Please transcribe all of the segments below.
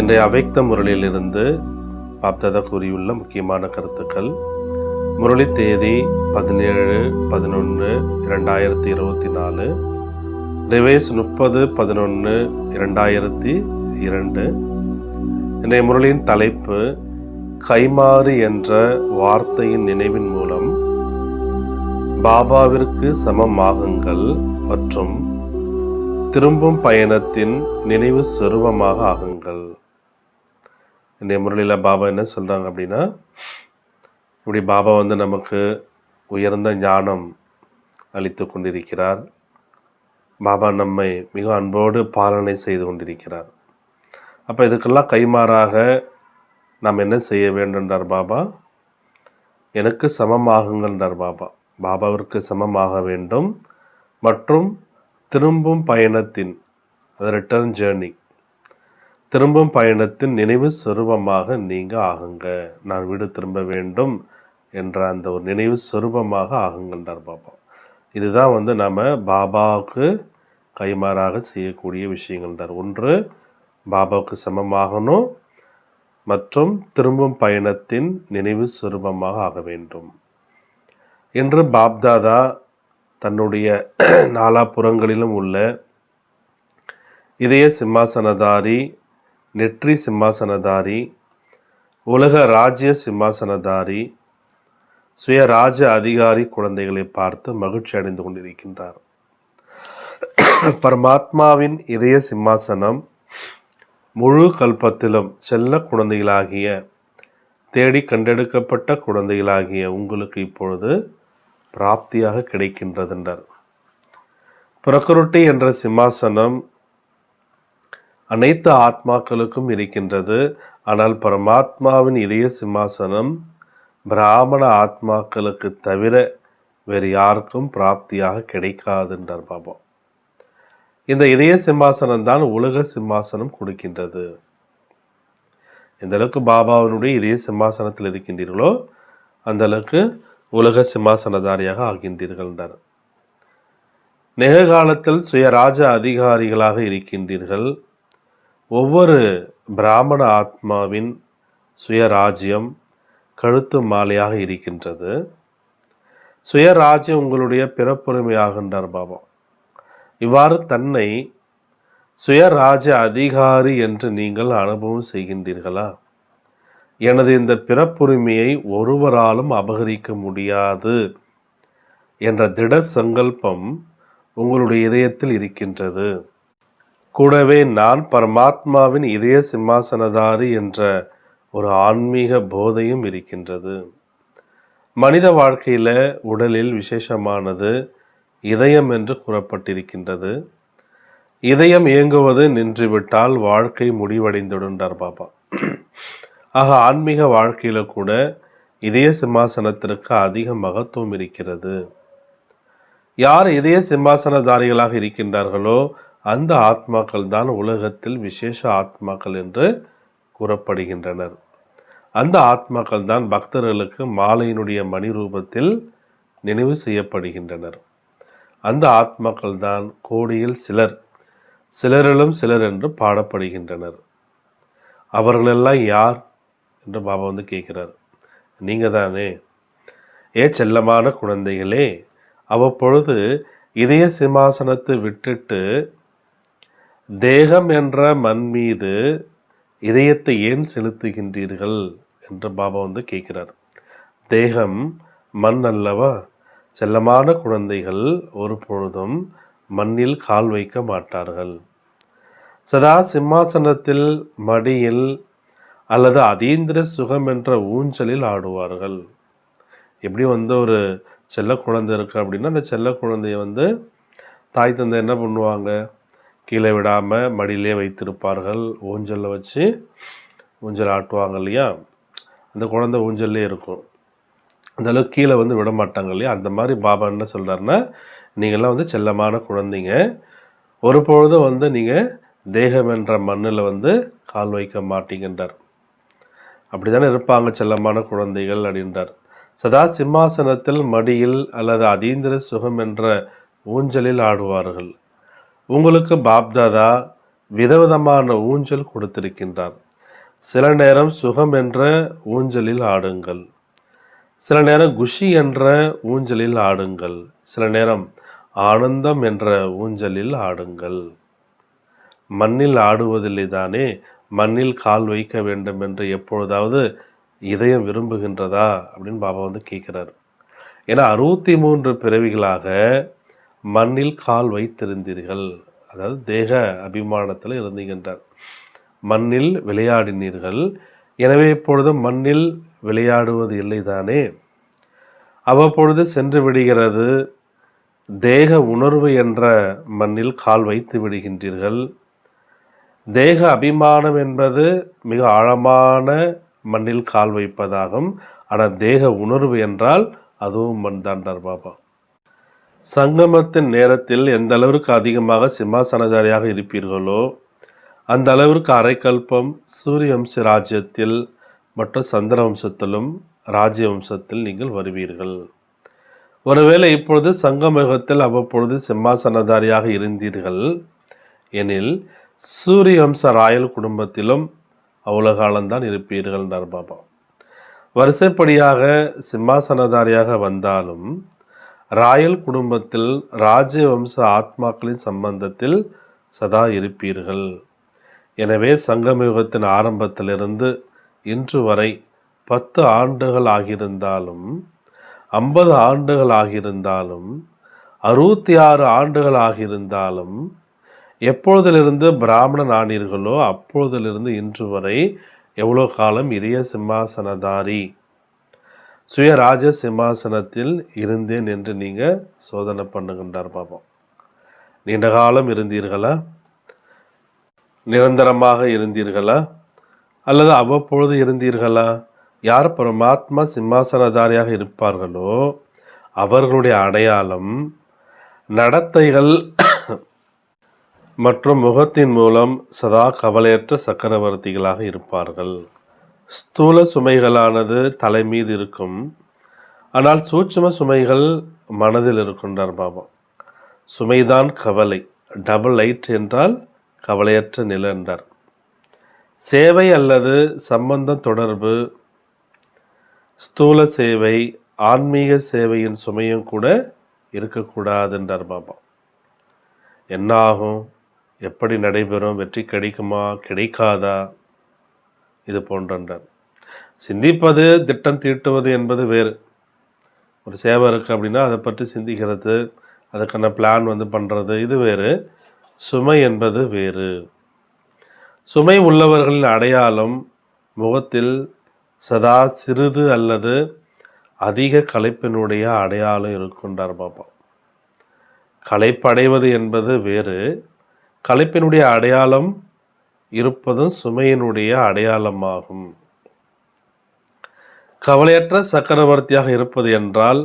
இன்றைய அவ்யக்த முரளியிலிருந்து பாப்தாதா கூறியுள்ள முக்கியமான கருத்துக்கள். முரளி தேதி 17/11/2024, ரிவைஸ் 30/11/2002. இன்றைய முரளியின் தலைப்பு கைமாறு என்ற வார்த்தையின் நினைவின் மூலம் பாபாவிற்கு சமமாகுங்கள் மற்றும் திரும்பும் பயணத்தின் நினைவு சொரூபமாக ஆகுங்கள். இன்றைய முரளியில் பாபா என்ன சொல்கிறாங்க அப்படின்னா, இப்படி பாபா நமக்கு உயர்ந்த ஞானம் அளித்து கொண்டிருக்கிறார். பாபா நம்மை மிக அன்போடு பாலனை செய்து கொண்டிருக்கிறார். அப்போ இதுக்கெல்லாம் கைமாறாக நாம் என்ன செய்ய வேண்டும்ன்றார் பாபா? எனக்கு சமமாகுங்கள்ன்றார் பாபா. பாபாவிற்கு சமமாக வேண்டும் மற்றும் திரும்பும் பயணத்தின், அது ரிட்டர்ன் ஜேர்னி, திரும்பும் பயணத்தின் நினைவு சொரூபமாக நீங்கள் ஆகுங்க. நான் வீடு திரும்ப வேண்டும் என்ற அந்த ஒரு நினைவு சொரூபமாக ஆகுங்கன்றார் பாபா. இதுதான் நாம் பாபாவுக்கு கைமாறாக செய்யக்கூடிய விஷயங்கள்ன்றார். ஒன்று, பாபாவுக்கு சமமாகணும் மற்றும் திரும்பும் பயணத்தின் நினைவு சொரூபமாக ஆக வேண்டும் என்று பாப்தாதா தன்னுடைய நாலாபுறங்களிலும் உள்ள இதய சிம்மாசனதாரி, நெற்றி சிம்மாசனதாரி, உலக ராஜ்ய சிம்மாசனதாரி, சுயராஜ அதிகாரி குழந்தைகளை பார்த்து மகிழ்ச்சி அடைந்து கொண்டிருக்கின்றார். பரமாத்மாவின் இதய சிம்மாசனம் முழு கல்பத்திலும் செல்ல குழந்தைகளாகிய, தேடி கண்டெடுக்கப்பட்ட குழந்தைகளாகிய உங்களுக்கு இப்பொழுது பிராப்தியாக கிடைக்கின்றதென்றார். பிரகிருட்டி என்ற சிம்மாசனம் அனைத்து ஆத்மாக்களுக்கும் இருக்கின்றது. ஆனால் பரமாத்மாவின் இதய சிம்மாசனம் பிராமண ஆத்மாக்களுக்கு தவிர வேறு யாருக்கும் பிராப்தியாக கிடைக்காதுன்றார் பாபா. இந்த இதய சிம்மாசனம் தான் உலக சிம்மாசனம் கொடுக்கின்றது. எந்த அளவுக்கு பாபாவினுடைய இதய சிம்மாசனத்தில் இருக்கின்றீர்களோ அந்த அளவுக்கு உலக சிம்மாசனதாரியாக ஆகின்றீர்கள் என்றார். நிகழ்காலத்தில் சுயராஜ அதிகாரிகளாக இருக்கின்றீர்கள். ஒவ்வொரு பிராமண ஆத்மாவின் சுயராஜ்யம் கழுத்து மாலையாக இருக்கின்றது. சுயராஜ்யம் உங்களுடைய பிறப்புரிமையாகின்றார் பாபா. இவ்வாறு தன்னை சுயராஜ அதிகாரி என்று நீங்கள் அனுபவம் செய்கின்றீர்களா? எனது இந்த பிறப்புரிமையை ஒருவராலும் அபகரிக்க முடியாது என்ற திட சங்கல்பம் உங்களுடைய இதயத்தில் இருக்கின்றது. கூடவே நான் பரமாத்மாவின் இதய சிம்மாசனதாரி என்ற ஒரு ஆன்மீக போதையும் இருக்கின்றது. மனித வாழ்க்கையில் உடலில் விசேஷமானது இதயம் என்று கூறப்பட்டிருக்கின்றது. இதயம் இயங்குவது நின்றுவிட்டால் வாழ்க்கை முடிவடைந்துவிடுன்றார் பாபா. ஆக ஆன்மீக வாழ்க்கையில் கூட இதய சிம்மாசனத்திற்கு அதிக மகத்துவம் இருக்கிறது. யார் இதய சிம்மாசனதாரிகளாக இருக்கின்றார்களோ அந்த ஆத்மாக்கள் தான் உலகத்தில் விசேஷ ஆத்மாக்கள் என்று கூறப்படுகின்றனர். அந்த ஆத்மாக்கள் தான் பக்தர்களுக்கு மாலையினுடைய மணி ரூபத்தில் நினைவு செய்யப்படுகின்றனர். அந்த ஆத்மாக்கள் தான் கோடியில் சிலர், சிலரிலும் சிலர் என்று பாடப்படுகின்றனர். அவர்களெல்லாம் யார் என்று பாபா கேட்கிறார். நீங்கள் தானே. செல்லமான குழந்தைகளே, அவ்வப்பொழுது இதய சிம்மாசனத்தை விட்டுட்டு தேகம் என்ற மண் மீது இதயத்தை ஏன் செலுத்துகின்றீர்கள் என்று பாபா கேட்கிறார். தேகம் மண் அல்லவா? செல்லமான குழந்தைகள் ஒரு பொழுதும் மண்ணில் கால் வைக்க மாட்டார்கள். சதா சிம்மாசனத்தில், மடியில் அல்லது அதீந்திர சுகம் என்ற ஊஞ்சலில் ஆடுவார்கள். எப்படி ஒரு செல்ல குழந்தை இருக்குது அப்படின்னா அந்த செல்ல குழந்தைய தாய் தந்தை என்ன பண்ணுவாங்க? கீழே விடாமல் மடியிலே வைத்திருப்பார்கள். ஊஞ்சலில் வச்சு ஊஞ்சல் ஆட்டுவாங்க இல்லையா? அந்த குழந்தை ஊஞ்சல்லே இருக்கும். அந்த அளவுக்கு கீழே விட மாட்டாங்க இல்லையா? அந்த மாதிரி பாபா என்ன சொல்கிறாருன்னா, நீங்கள்லாம் செல்லமான குழந்தைங்க, ஒரு பொழுதும் நீங்கள் தேகம் என்ற மண்ணில் கால் வைக்க மாட்டீங்கன்றார். அப்படி தானே இருப்பாங்க செல்லமான குழந்தைகள் அப்படின்றார். சதா சிம்மாசனத்தில், மடியில் அல்லது அதீந்திர சுகம் என்ற ஊஞ்சலில் ஆடுவார்கள். உங்களுக்கு பாப்தாதா விதவிதமான ஊஞ்சல் கொடுத்திருக்கின்றார். சில நேரம் சுகம் என்ற ஊஞ்சலில் ஆடுங்கள், சில நேரம் குஷி என்ற ஊஞ்சலில் ஆடுங்கள், சில நேரம் ஆனந்தம் என்ற ஊஞ்சலில் ஆடுங்கள். மண்ணில் ஆடுவதில்லை தானே, மண்ணில் கால் வைக்க வேண்டும் என்று எப்பொழுதாவது இதயம் விரும்புகின்றதா அப்படின்னு பாபா வந்து கேட்குறாரு. ஏன்னா 63 பிறவிகளாக மண்ணில் கால் வைத்திருந்தீர்கள், அதாவது தேக அபிமானத்தில் இருந்தீங்கன்றார். மண்ணில் விளையாடினீர்கள், எனவே இப்பொழுது மண்ணில் விளையாடுவது இல்லை தானே. அவ்வப்பொழுது சென்று விடுகிறது, தேக உணர்வு என்ற மண்ணில் கால் வைத்து விடுகின்றீர்கள். தேக அபிமானம் என்பது மிக ஆழமான மண்ணில் கால் வைப்பதாகும். ஆனால் தேக உணர்வு என்றால் அதுவும் மண் தான்டார் பாபா. சங்கமத்தின் நேரத்தில் எந்த அளவிற்கு அதிகமாக சிம்மாசனதாரியாக இருப்பீர்களோ அந்த அளவிற்கு அரைக்கல்பம் சூரிய வம்ச ராஜ்யத்தில் மற்றும் சந்திர வம்சத்திலும் ராஜ்ய வம்சத்தில் நீங்கள் வருவீர்கள். ஒருவேளை இப்பொழுது சங்கமயுகத்தில் அவ்வப்பொழுது சிம்மாசனதாரியாக இருந்தீர்கள் எனில் சூரிய வம்ச ராயல் குடும்பத்திலும் அவ்வளோ காலம்தான் இருப்பீர்கள் என்றார் பாபா. வரிசைப்படியாக சிம்மாசனதாரியாக வந்தாலும் ராயல் குடும்பத்தில் ராஜ்ய வம்ச ஆத்மாக்களின் சம்பந்தத்தில் சதா இருப்பீர்கள். எனவே சங்கமயுகத்தின் ஆரம்பத்திலிருந்து இன்று வரை 10 ஆண்டுகள் ஆகியிருந்தாலும் 50 ஆண்டுகள் ஆகியிருந்தாலும் 66 ஆண்டுகள் ஆகியிருந்தாலும் எப்பொழுதிலிருந்து பிராமணன் ஆனீர்களோ அப்பொழுதிலிருந்து இன்று வரை எவ்வளோ காலம் இதய சிம்மாசனதாரி சுயராஜ சிம்மாசனத்தில் இருந்தேன் என்று நீங்கள் சோதனை பண்ணுகின்றார் பாபா. நீண்ட காலம் இருந்தீர்களா, நிரந்தரமாக இருந்தீர்களா, அல்லது அவ்வப்பொழுது இருந்தீர்களா? யார் பரமாத்மா சிம்மாசனதாரியாக இருப்பார்களோ அவர்களுடைய அடையாளம் நடத்தைகள் மற்றும் முகத்தின் மூலம் சதா கவலையற்ற சக்கரவர்த்திகளாக இருப்பார்கள். ஸ்தூல சுமைகளானது தலை மீது இருக்கும், ஆனால் சூட்சும சுமைகள் மனதில் இருக்கின்றார் பாபா. சுமைதான் கவலை, டபுள் லைட் என்றால் கவலையற்ற நிலை என்றார். சேவை அல்லது சம்பந்த தொடர்பு, ஸ்தூல சேவை, ஆன்மீக சேவையின் சுமையும் கூட இருக்கக்கூடாது என்றார் பாபா. என்ன ஆகும், எப்படி நடைபெறும், வெற்றி கிடைக்குமா கிடைக்காதா, இது போன்றார். சிந்திப்பது திட்டம் தீட்டுவது என்பது வேறு. ஒரு சேவை இருக்குது அப்படின்னா அதை பற்றி சிந்திக்கிறது, அதுக்கான பிளான் பண்ணுறது இது வேறு. சுமை என்பது வேறு. சுமை உள்ளவர்களின் அடையாளம் முகத்தில் சதா சிறிது அல்லது அதிக களைப்பினுடைய அடையாளம் இருக்கின்றார் பாபா. களைப்படைவது என்பது வேறு, களைப்பினுடைய அடையாளம் இருப்பதும் சுமையினுடைய அடையாளமாகும். கவலையற்ற சக்கரவர்த்தியாக இருப்பது என்றால்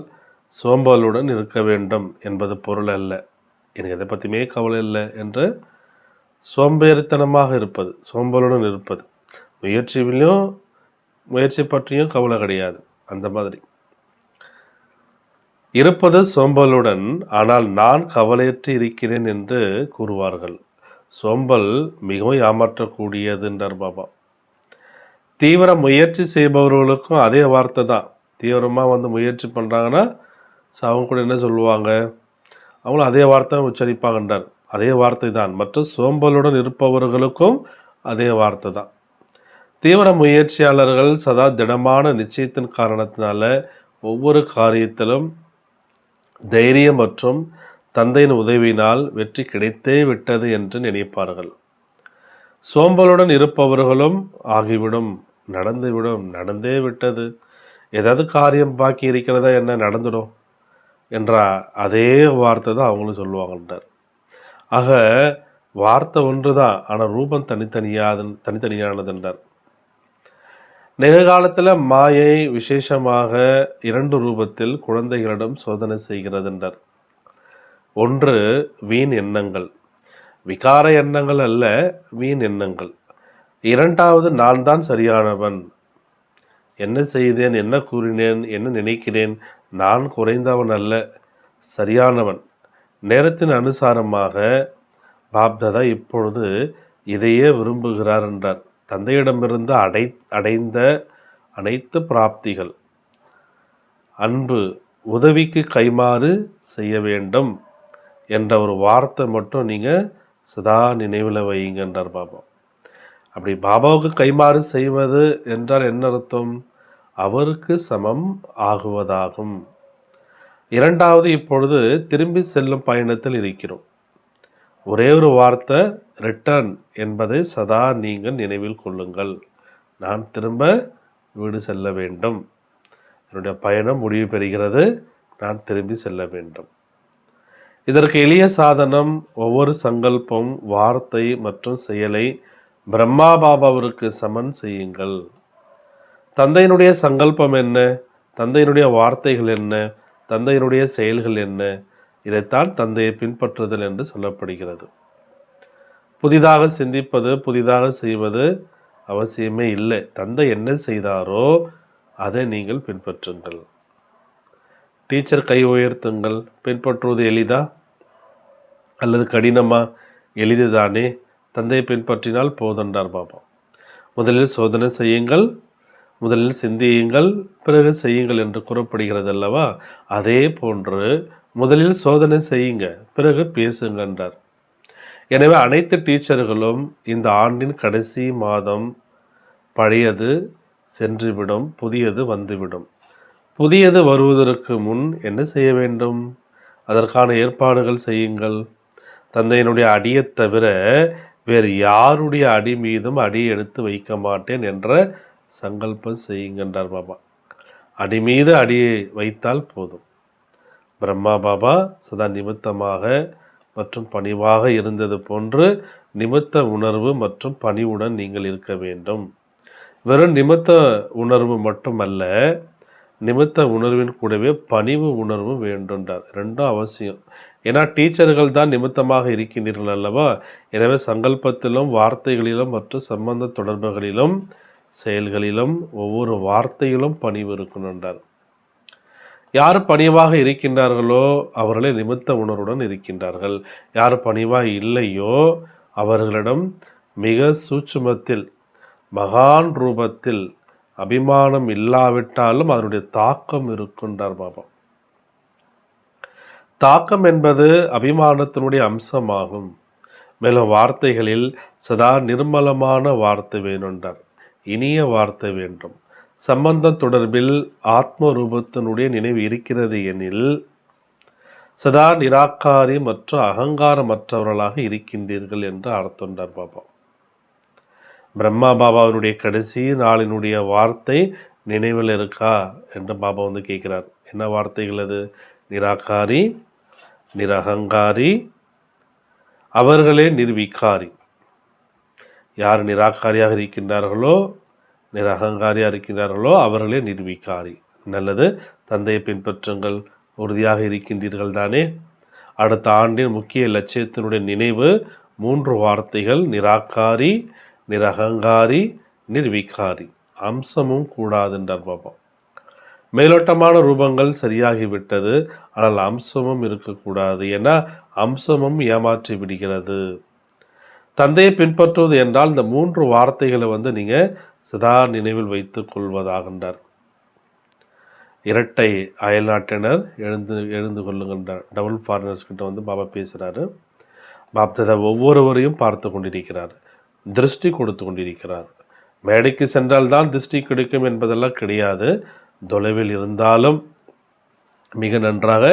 சோம்பலுடன் இருக்க வேண்டும் என்பது பொருள் அல்ல. எனக்கு எதை பற்றியுமே கவலை இல்லை என்று சோம்பேறித்தனமாக இருப்பது, சோம்பலுடன் இருப்பது. முயற்சி பற்றியும் கவலை கிடையாது, அந்த மாதிரி இருப்பது சோம்பலுடன். ஆனால் நான் கவலையற்று இருக்கிறேன் என்று கூறுவார்கள். சோம்பல் மிகவும் ஏமாற்றக்கூடியது என்றார் பாபா. தீவிர முயற்சி செய்பவர்களுக்கும் அதே வார்த்தை தான். தீவிரமாக முயற்சி பண்ணுறாங்கன்னா அவங்க கூட என்ன சொல்லுவாங்க, அவங்களும் அதே வார்த்தை உச்சரிப்பாங்கன்றார். அதே வார்த்தை தான் மற்றும் சோம்பலுடன் இருப்பவர்களுக்கும் அதே வார்த்தை தான். தீவிர முயற்சியாளர்கள் சதா திடமான நிச்சயத்தின் காரணத்தினால ஒவ்வொரு காரியத்திலும் தைரியம் மற்றும் தந்தையின் உதவியினால் வெற்றி கிடைத்தே விட்டது என்று நினைப்பார்கள். சோம்பலுடன் இருப்பவர்களும் ஆகிவிடும், நடந்துவிடும், நடந்தே விட்டது, ஏதாவது காரியம் பாக்கி இருக்கிறதா, என்ன நடந்துடும் என்ற அதே வார்த்தை தான் அவங்களும் சொல்லுவாங்கன்றார். ஆக வார்த்தை ஒன்று தான், ஆனால் ரூபம் தனித்தனியானதுன்றார். நிகழ்காலத்தில் மாயை விசேஷமாக 2 ரூபத்தில் குழந்தைகளிடம் சோதனை செய்கிறது என்றார். ஒன்று வீண் எண்ணங்கள், விகார எண்ணங்கள் அல்ல, வீண் எண்ணங்கள். இரண்டாவது நான் தான் சரியானவன், என்ன செய்தேன், என்ன கூறினேன், என்ன நினைக்கிறேன், நான் குறைந்தவன் அல்ல, சரியானவன். நேரத்தின் அனுசாரமாக பாப்தாதா இப்பொழுது இதையே விரும்புகிறார் என்றார். தந்தையிடமிருந்து அடைந்த அனைத்து பிராப்திகள், அன்பு, உதவிக்கு கைமாறு செய்ய வேண்டும் என்ற ஒரு வார்த்தை மட்டும் நீங்கள் சதா நினைவில் வைங்கன்றார் பாபா. அப்படி பாபாவுக்கு கைமாறு செய்வது என்றால் என்ன அர்த்தம்? அவருக்கு சமம் ஆகுவதாகும். இரண்டாவது, இப்பொழுது திரும்பி செல்லும் பயணத்தில் இருக்கிறோம். ஒரே ஒரு வார்த்தை ரிட்டர்ன் என்பதை சதா நீங்கள் நினைவில் கொள்ளுங்கள். நான் திரும்ப வீடு செல்ல வேண்டும், என்னுடைய பயணம் முடிவு பெறுகிறது, நான் திரும்பி செல்ல வேண்டும். இதற்கு எளிய சாதனம், ஒவ்வொரு சங்கல்பம், வார்த்தை மற்றும் செயலை பிரம்மா பாபாவிற்கு சமன் செய்யுங்கள். தந்தையினுடைய சங்கல்பம் என்ன, தந்தையினுடைய வார்த்தைகள் என்ன, தந்தையினுடைய செயல்கள் என்ன, இதைத்தான் தந்தையை பின்பற்றுதல் என்று சொல்லப்படுகிறது. புதிதாக சிந்திப்பது, புதிதாக செய்வது அவசியமே இல்லை. தந்தை என்ன செய்தாரோ அதை நீங்கள் பின்பற்றுங்கள். டீச்சர் கை உயர்த்துங்கள். பின்பற்றுவது எளிதா அல்லது கடினமா? எளிதுதானே. தந்தையை பின்பற்றினால் போதென்றார் பாபா. முதலில் சோதனை செய்யுங்கள், முதலில் சிந்தியுங்கள், பிறகு செய்யுங்கள் என்று கூறப்படுகிறது அல்லவா? அதே போன்று முதலில் சோதனை செய்யுங்க, பிறகு பேசுங்கன்றார். எனவே அனைத்து டீச்சர்களும் இந்த ஆண்டின் கடைசி மாதம் பழையது சென்றுவிடும், புதியது வந்துவிடும். புதியது வருவதற்கு முன் என்ன செய்ய வேண்டும்? அதற்கான ஏற்பாடுகள் செய்யுங்கள். தந்தையினுடைய அடியை தவிர வேறு யாருடைய அடி மீதும் அடி எடுத்து வைக்க மாட்டேன் என்ற சங்கல்பம் செய்யுங்கன்றார் பாபா. அடி மீது அடியை வைத்தால் போதும். பிரம்மா பாபா சதா நிமித்தமாக மற்றும் பணிவாக இருந்தது போன்று நிமித்த உணர்வு மற்றும் பணிவுடன் நீங்கள் இருக்க வேண்டும். வெறும் நிமித்த உணர்வு மட்டுமல்ல, நிமித்த உணர்வின் கூடவே பணிவு உணர்வு வேண்டும்ன்றார். ரெண்டும் அவசியம். ஏன்னா டீச்சர்கள் தான் நிமித்தமாக இருக்கின்றீர்கள் அல்லவா? எனவே சங்கல்பத்திலும் வார்த்தைகளிலும் மற்றும் சம்பந்த தொடர்புகளிலும் செயல்களிலும் ஒவ்வொரு வார்த்தையிலும் பணிவு இருக்கணுன்றார். யார் பணிவாக இருக்கின்றார்களோ அவர்களே நிமித்த உணர்வுடன் இருக்கின்றார்கள். யார் பணிவாக இல்லையோ அவர்களிடம் மிக சூட்சுமத்தில், மகான் ரூபத்தில் அபிமானம் இல்லாவிட்டாலும் அதனுடைய தாக்கம் இருக்கின்றார் பாபா. தாக்கம் என்பது அபிமானத்தினுடைய அம்சமாகும். மேலும் வார்த்தைகளில் சதா நிர்மலமான வார்த்தை வேணுன்றார். இனிய வார்த்தை வேண்டும். சம்பந்தம் தொடர்பில் ஆத்ம ரூபத்தினுடைய நினைவு இருக்கிறது எனில் சதா நிராகாரி மற்றும் அகங்காரமற்றவர்களாக இருக்கின்றீர்கள் என்று அர்த்தம்ன்றார் பாபா. பிரம்மா பாபாவினுடைய கடைசி நாளினுடைய வார்த்தை நினைவில் இருக்கா என்று பாபா கேட்கிறார். என்ன வார்த்தைகள் அது? நிராகாரி, நிரகங்காரி, அவர்களே நிர்விகாரி. யார் நிராகாரியாக இருக்கின்றார்களோ, நிரகங்காரியாக இருக்கின்றார்களோ அவர்களே நிர்விகாரி. நல்லது, தந்தையை பின்பற்றுங்கள். உறுதியாக இருக்கின்றீர்கள் தானே? அடுத்த ஆண்டின் முக்கிய லட்சியத்தினுடைய நினைவு 3 வார்த்தைகள்: நிராகாரி, நிரகங்காரி, நிர்விகாரி. அம்சமும் கூடாதுன்றார் பாபா. மேலோட்டமான ரூபங்கள் சரியாகிவிட்டது, ஆனால் அம்சமும் இருக்கக்கூடாது. ஏன்னா அம்சமும் ஏமாற்றி விடுகிறது. தந்தையை பின்பற்றுவது என்றால் இந்த 3 வார்த்தைகளை நீங்கள் சதா நினைவில் வைத்துக் கொள்வதாகின்றார். இரட்டை அயல்நாட்டினர் எழுந்து கொள்ளுகின்றார். டபுள் ஃபாரினர்ஸ் கிட்ட பாபா பேசுகிறாரு. பாப்தாதா ஒவ்வொருவரையும் பார்த்து கொண்டிருக்கிறார், திருஷ்டி கொடுத்து கொண்டிருக்கிறார். மேடைக்கு சென்றால் தான் திருஷ்டி கிடைக்கும் என்பதெல்லாம் கிடையாது. தொலைவில் இருந்தாலும் மிக நன்றாக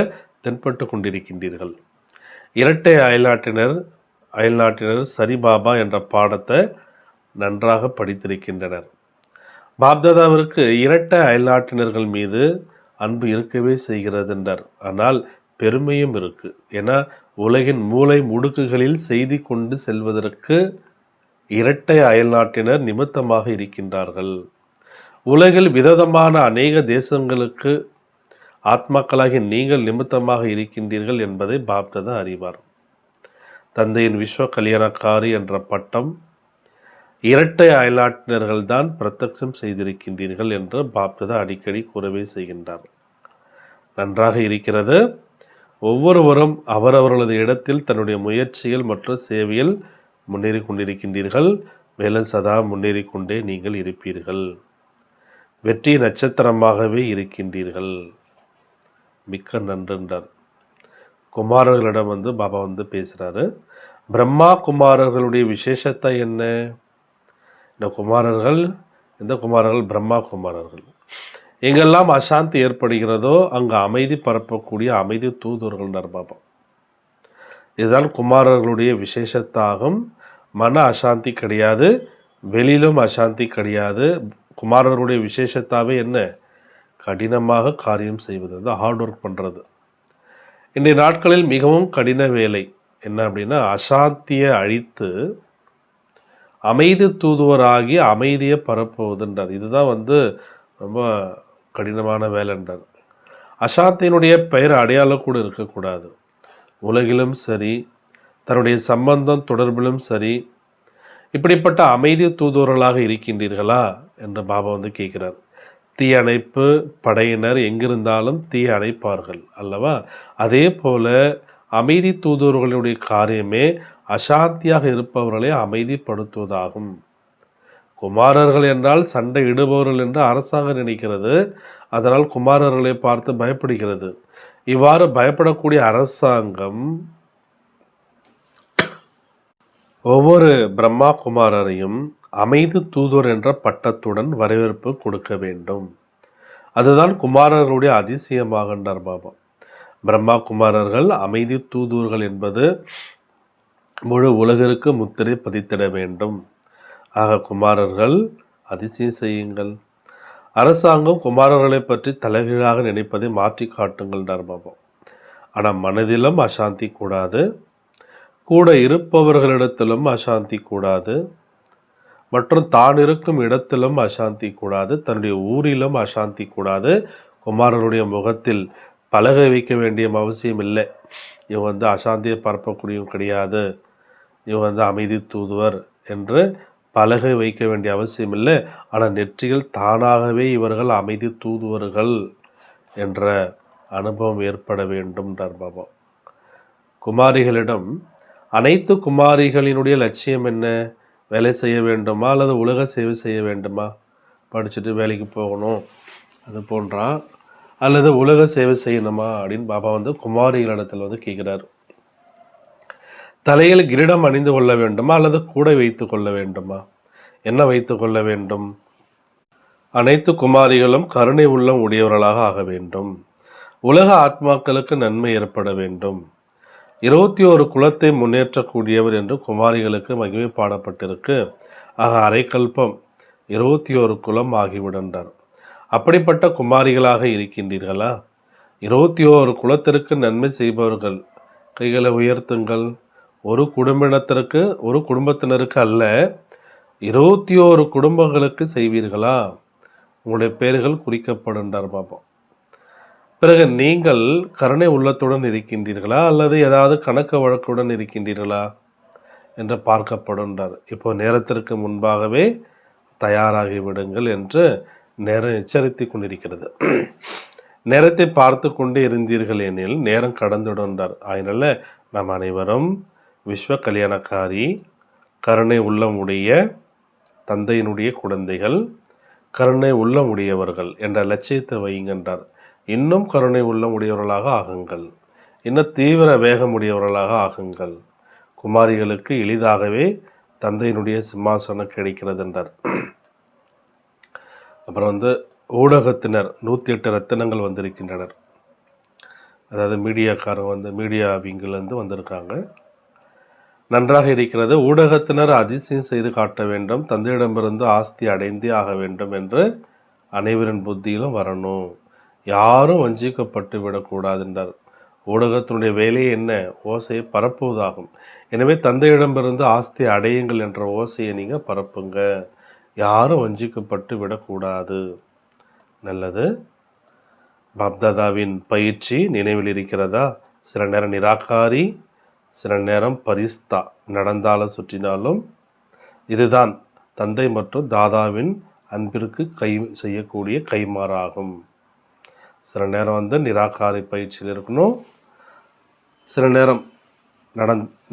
தென்பட்டு கொண்டிருக்கின்றீர்கள். இரட்டை அயல்நாட்டினர் சரி பாபா என்ற பாடத்தை நன்றாக படித்திருக்கின்றனர். பாப்தாதாவிற்கு இரட்டை அயல்நாட்டினர்கள் மீது அன்பு இருக்கவே செய்கிறது என்றார். ஆனால் பெருமையும் இருக்கு. ஏன்னா உலகின் மூலை முடுக்குகளில் செய்தி கொண்டு செல்வதற்கு இரட்டை அயல்நாட்டினர் நிமித்தமாக இருக்கின்றார்கள். உலகில் விதமான அநேக தேசங்களுக்கு ஆத்மாக்களாகி நீங்கள் நிமித்தமாக இருக்கின்றீர்கள் என்பதை பாப்தாதா அறிவார். தந்தையின் விஸ்வ கல்யாணக்காரி என்ற பட்டம் இரட்டை அயல்நாட்டினர்கள் தான் பிரத்யட்சம் செய்திருக்கின்றீர்கள் என்று பாப்தாதா அடிக்கடி கூறவே செய்கின்றார். நன்றாக இருக்கிறது. ஒவ்வொருவரும் அவரவர்களது இடத்தில் தன்னுடைய முயற்சிகள் மற்றும் சேவையில் முன்னேறி கொண்டிருக்கின்றீர்கள். மேலும் சதா முன்னேறி கொண்டே நீங்கள் இருப்பீர்கள். வெற்றி நட்சத்திரமாகவே இருக்கின்றீர்கள். மிக்க நன்றுன்றார். குமாரர்களிடம் பாபா பேசுகிறாரு. பிரம்மா குமாரர்களுடைய விசேஷத்தை என்ன? இந்த குமாரர்கள் பிரம்மா குமாரர்கள். எங்கெல்லாம் அசாந்தி ஏற்படுகிறதோ அங்கு அமைதி பரப்பக்கூடிய அமைதி தூதுவர்கள்னார் பாபா. இதுதான் குமாரர்களுடைய விசேஷத்தாகும். மன அசாந்தி கிடையாது, வெளியிலும் அசாந்தி கிடையாது. குமாரர்களுடைய விசேஷத்தாவே என்ன? கடினமாக காரியம் செய்வது, ஹார்ட் ஒர்க் பண்ணுறது. இன்றைய நாட்களில் மிகவும் கடின வேலை என்ன அப்படின்னா, அசாந்தியை அழித்து அமைதி தூதுவராகி அமைதியை பரப்புவதுன்றார். இதுதான் ரொம்ப கடினமான வேலைன்றார். அசாந்தியினுடைய பெயர் அடையாளம் கூட இருக்கக்கூடாது. உலகிலும் சரி, தன்னுடைய சம்பந்தம் தொடர்பிலும் சரி, இப்படிப்பட்ட அமைதி தூதுவர்களாக இருக்கின்றீர்களா என்று பாபா கேட்கிறார். தீ அணைப்பு படையினர் எங்கிருந்தாலும் தீ அணைப்பார்கள் அல்லவா? அதே போல அமைதி தூதுவர்களுடைய காரியமே அசாந்தியாக இருப்பவர்களை அமைதிப்படுத்துவதாகும். குமாரர்கள் என்றால் சண்டை இடுபவர்கள் என்று அரசாங்கம் நினைக்கிறது. அதனால் குமாரர்களை பார்த்து பயப்படுகிறது. இவ்வாறு பயப்படக்கூடிய அரசாங்கம் ஒவ்வொரு பிரம்மா குமாரரையும் அமைதி தூதுவர் என்ற பட்டத்துடன் வரவேற்பு கொடுக்க வேண்டும். அதுதான் குமாரர்களுடைய அதிசயமாகின்றார் பாபா. பிரம்மா குமாரர்கள் அமைதி தூதுவர்கள் என்பது முழு உலகிற்கு முத்திரை பதித்திட வேண்டும். ஆக குமாரர்கள் அதிசயம் செய்யுங்கள். அரசாங்கம் குமாரர்களை பற்றி தலைகீழாக நினைப்பதை மாற்றி காட்டுங்கள்ன்றார் பாபா. ஆனால் மனதிலும் அசாந்தி கூடாது, கூட இருப்பவர்களிடத்திலும் அசாந்தி கூடாது, மற்றும் தான் இருக்கும் இடத்திலும் அசாந்தி கூடாது, தன்னுடைய ஊரிலும் அசாந்தி கூடாது. குமாரருடைய முகத்தில் பலகை வைக்க வேண்டிய அவசியம் இல்லை. இவங்க அசாந்தியை பரப்பக்கூடியவங்க கிடையாது, இவங்க அமைதி தூதுவர் என்று பலகை வைக்க வேண்டிய அவசியம் இல்லை. ஆனால் நெற்றியில் தானாகவே இவர்கள் அமைதி தூதுவர்கள் என்ற அனுபவம் ஏற்பட வேண்டும்ன்றார் பாபா. குமாரிகளிடம் அனைத்து குமாரிகளினுடைய லட்சியம் என்ன? வேலை செய்ய வேண்டுமா அல்லது உலக சேவை செய்ய வேண்டுமா? படிச்சுட்டு வேலைக்கு போகணும் அது போன்றா, அல்லது உலக சேவை செய்யணுமா அப்படின்னு பாபா குமாரிகளிடத்தில் கேட்குறார். தலையில் கிரீடம் அணிந்து கொள்ள வேண்டுமா அல்லது கூடை வைத்து கொள்ள வேண்டுமா? என்ன வைத்து கொள்ள வேண்டும்? அனைத்து குமாரிகளும் கருணை உள்ளம் உடையவர்களாக ஆக வேண்டும். உலக ஆத்மாக்களுக்கு நன்மை ஏற்பட வேண்டும். 21 குலத்தை முன்னேற்றக்கூடியவர் என்று குமாரிகளுக்கு மகிமை பாடப்பட்டிருக்கு. ஆக அரைக்கல்பம் 21 குலம் ஆகிவிடன்றார். அப்படிப்பட்ட குமாரிகளாக இருக்கின்றீர்களா? 21 குலத்திற்கு நன்மை செய்பவர்கள் கைகளை உயர்த்துங்கள். ஒரு குடும்பத்தினருக்கு அல்ல, 21 குடும்பங்களுக்கு செய்வீர்களா? உங்களுடைய பெயர்கள் குறிக்கப்படுன்றார் பாபா. பிறகு நீங்கள் கருணை உள்ளத்துடன் இருக்கின்றீர்களா அல்லது ஏதாவது கணக்கு வழக்குடன் இருக்கின்றீர்களா என்று பார்க்கப்படுன்றார். இப்போ நேரத்திற்கு முன்பாகவே தயாராகி விடுங்கள் என்று நேரம் எச்சரித்து கொண்டிருக்கிறது. நேரத்தை பார்த்து கொண்டே இருந்தீர்கள் எனில் நேரம் கடந்துவிடுன்றார். அதனால நாம் அனைவரும் விஸ்வ கல்யாணக்காரி, கருணை உள்ளமுடைய தந்தையினுடைய குழந்தைகள், கருணை உள்ளமுடையவர்கள் என்ற லட்சியத்தை வையுங்கன்றார். இன்னும் கருணை உள்ளமுடையவர்களாக ஆகுங்கள், இன்னும் தீவிர வேகமுடையவர்களாக ஆகுங்கள். குமாரிகளுக்கு எளிதாகவே தந்தையினுடைய சிம்மாசனம் கிடைக்கிறது என்றார். அப்புறம் ஊடகத்தினர் 108 ரத்தினங்கள் வந்திருக்கின்றனர். அதாவது மீடியாக்காரங்க மீடியா விங்கிலேருந்து வந்திருக்காங்க. நன்றாக இருக்கிறது. ஊடகத்தினர் அதிசயம் செய்து காட்ட வேண்டும், தந்தையிடமிருந்து ஆஸ்தி அடைந்தே ஆக வேண்டும் என்று அனைவரின் புத்தியிலும் வரணும். யாரும் வஞ்சிக்கப்பட்டு விடக்கூடாது என்றார். ஊடகத்தினுடைய வேலையை என்ன? ஓசையை பரப்புவதாகும். எனவே தந்தையிடமிருந்து ஆஸ்தி அடையுங்கள் என்ற ஓசையை நீங்கள் பரப்புங்க. யாரும் வஞ்சிக்கப்பட்டு விடக்கூடாது. நல்லது. பாப்தாதாவின் பயிற்சி நினைவில் இருக்கிறதா? சில நேரம் நிராகாரி, சில நேரம் பரிஸ்தா, நடந்தாலும் சுற்றினாலும் இதுதான் தந்தை மற்றும் தாதாவின் அன்பிற்கு செய்யக்கூடிய கைமாறாகும். சில நேரம் நிராகாரி பயிற்சியில் இருக்கணும், சில நேரம்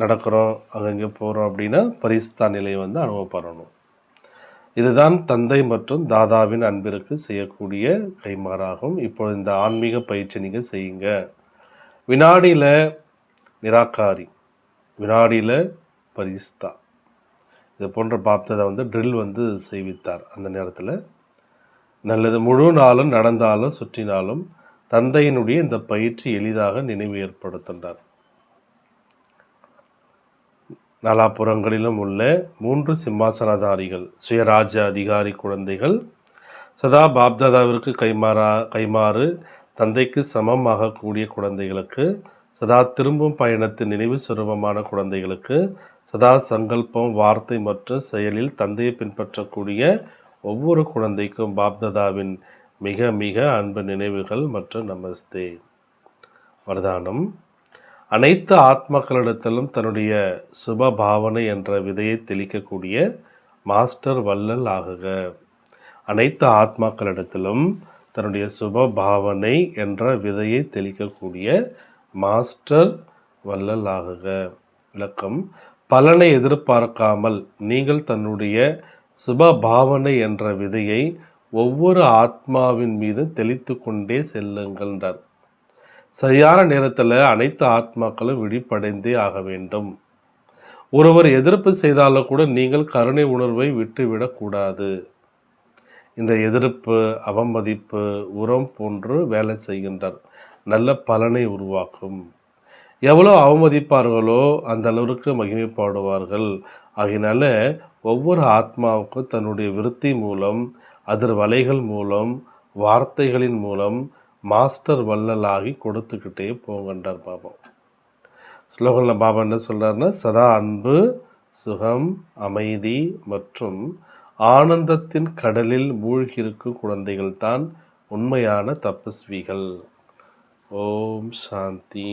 நடக்கிறோம் அங்கங்கே போகிறோம் அப்படின்னா பரிஸ்தா நிலையை அனுபவப்படணும். இதுதான் தந்தை மற்றும் தாதாவின் அன்பிற்கு செய்யக்கூடிய கைமாறாகும். இப்போ இந்த ஆன்மீக பயிற்சி நீங்கள் செய்யுங்க. வினாடியில் நிராகாரி, வினாடியில் பரிஸ்தா, இது போன்ற பாப்ததை ட்ரில் செய்வித்தார். அந்த நேரத்தில் நல்லது முழு நாளும் நடந்தாலும் சுற்றினாலும் தந்தையினுடைய இந்த பயிற்சி எளிதாக நினைவு ஏற்படுத்துகின்றார். நாலாபுறங்களிலும் உள்ள 3 சிம்மாசனதாரிகள், சுயராஜ்ய அதிகாரி குழந்தைகள், சதா பாப்தாதாவிற்கு கைமாறு தந்தைக்கு சமம் ஆகக்கூடிய குழந்தைகளுக்கு, சதா திரும்பும் பயணத்தின் நினைவு சுரூபமான குழந்தைகளுக்கு, சதா சங்கல்பம், வார்த்தை மற்றும் செயலில் தந்தையை பின்பற்றக்கூடிய ஒவ்வொரு குழந்தைக்கும் பாப்தாதாவின் மிக மிக அன்பு நினைவுகள் மற்றும் நமஸ்தே. வரதானம்: அனைத்து ஆத்மாக்களிடத்திலும் தன்னுடைய சுப பாவனை என்ற விதையை தெளிக்கக்கூடிய மாஸ்டர் வள்ளல் ஆகுக. அனைத்து ஆத்மாக்களிடத்திலும் தன்னுடைய சுப பாவனை என்ற விதையை தெளிக்கக்கூடிய மாஸ்டர் வள்ளல் ஆகுக. விளக்கம்: பலனை எதிர்பார்க்காமல் நீங்கள் தன்னுடைய சுப பாவனை என்ற விதையை ஒவ்வொரு ஆத்மாவின் மீது தெளித்து கொண்டே செல்லுங்கள்ன்றார். சரியான நேரத்தில் அனைத்து ஆத்மாக்களும் விழிப்படைந்தே ஆக வேண்டும். ஒருவர் எதிர்ப்பு செய்தாலும் கூட நீங்கள் கருணை உணர்வை விட்டுவிடக்கூடாது. இந்த எதிர்ப்பு, அவமதிப்பு, உரம் போன்று வேலை செய்கின்றார். நல்ல பலனை உருவாக்கும். எவ்வளோ அவமதிப்பார்களோ அந்த அளவுக்கு மகிமைப்பாடுவார்கள். ஆகினால ஒவ்வொரு ஆத்மாவுக்கும் தன்னுடைய விருத்தி மூலம், அதிர்வலைகள் மூலம், வார்த்தைகளின் மூலம் மாஸ்டர் வள்ளலாகி கொடுத்துக்கிட்டே போங்கன்றார் பாபா. ஸ்லோகனில் பாபா என்ன சொல்கிறாருன்னா, சதா அன்பு, சுகம், அமைதி மற்றும் ஆனந்தத்தின் கடலில் மூழ்கியிருக்கும் குழந்தைகள் தான் உண்மையான தபஸ்விகள். ஓம் சாந்தி.